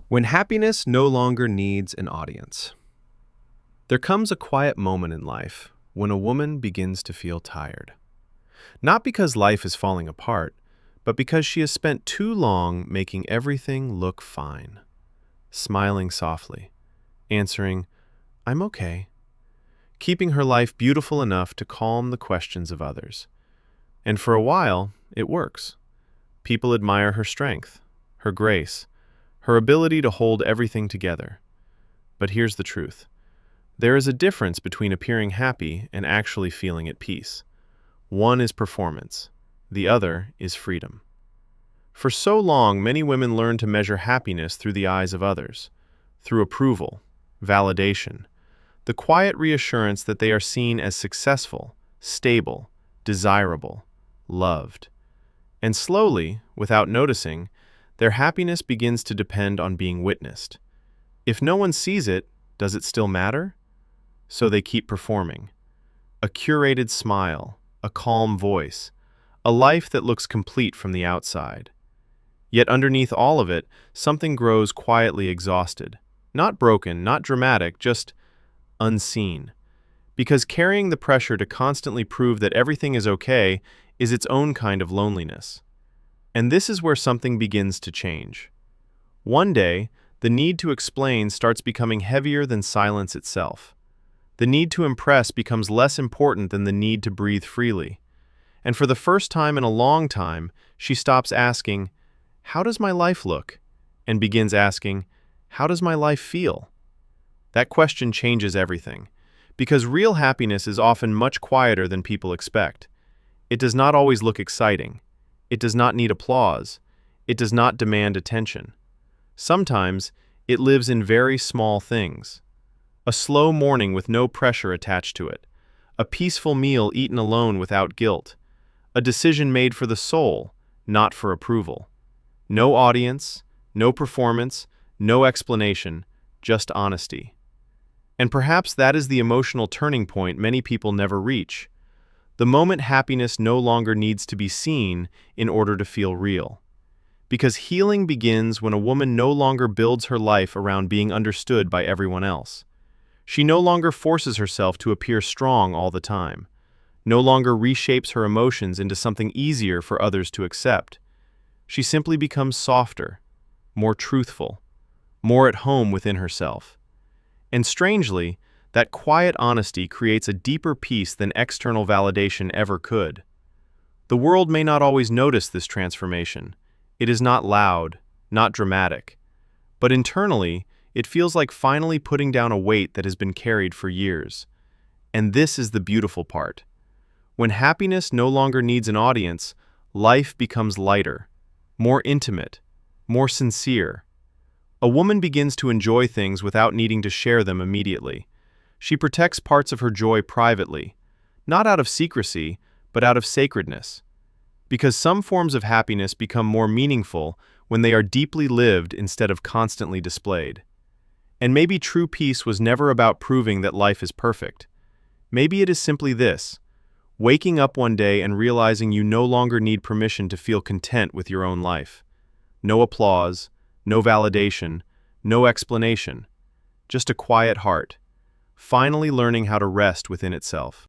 When happiness no longer needs an audience. There comes a quiet moment in life when a woman begins to feel tired. Not because life is falling apart, but because she has spent too long making everything look fine. Smiling softly, answering, "I'm okay," keeping her life beautiful enough to calm the questions of others. And for a while, it works. People admire her strength, her grace, her ability to hold everything together. But here's the truth. There is a difference between appearing happy and actually feeling at peace. One is performance, the other is freedom. For so long, many women learn to measure happiness through the eyes of others, through approval, validation, the quiet reassurance that they are seen as successful, stable, desirable, loved. And slowly, without noticing, their happiness begins to depend on being witnessed. If no one sees it, does it still matter? So they keep performing. A curated smile, a calm voice, a life that looks complete from the outside. Yet underneath all of it, something grows quietly exhausted. Not broken, not dramatic, just unseen. Because carrying the pressure to constantly prove that everything is okay is its own kind of loneliness. And this is where something begins to change. One day, the need to explain starts becoming heavier than silence itself. The need to impress becomes less important than the need to breathe freely. And for the first time in a long time, she stops asking, "How does my life look?" and begins asking, "How does my life feel?" That question changes everything, because real happiness is often much quieter than people expect. It does not always look exciting. It does not need applause. It does not demand attention. Sometimes, it lives in very small things. A slow morning with no pressure attached to it. A peaceful meal eaten alone without guilt. A decision made for the soul, not for approval. No audience, no performance, no explanation, just honesty. And perhaps that is the emotional turning point many people never reach. The moment happiness no longer needs to be seen in order to feel real. Because healing begins when a woman no longer builds her life around being understood by everyone else. She no longer forces herself to appear strong all the time, no longer reshapes her emotions into something easier for others to accept. She simply becomes softer, more truthful, more at home within herself. And strangely, that quiet honesty creates a deeper peace than external validation ever could. The world may not always notice this transformation. It is not loud, not dramatic. But internally, it feels like finally putting down a weight that has been carried for years. And this is the beautiful part. When happiness no longer needs an audience, life becomes lighter, more intimate, more sincere. A woman begins to enjoy things without needing to share them immediately. She protects parts of her joy privately, not out of secrecy, but out of sacredness. Because some forms of happiness become more meaningful when they are deeply lived instead of constantly displayed. And maybe true peace was never about proving that life is perfect. Maybe it is simply this: waking up one day and realizing you no longer need permission to feel content with your own life. No applause, no validation, no explanation. Just a quiet heart, finally learning how to rest within itself.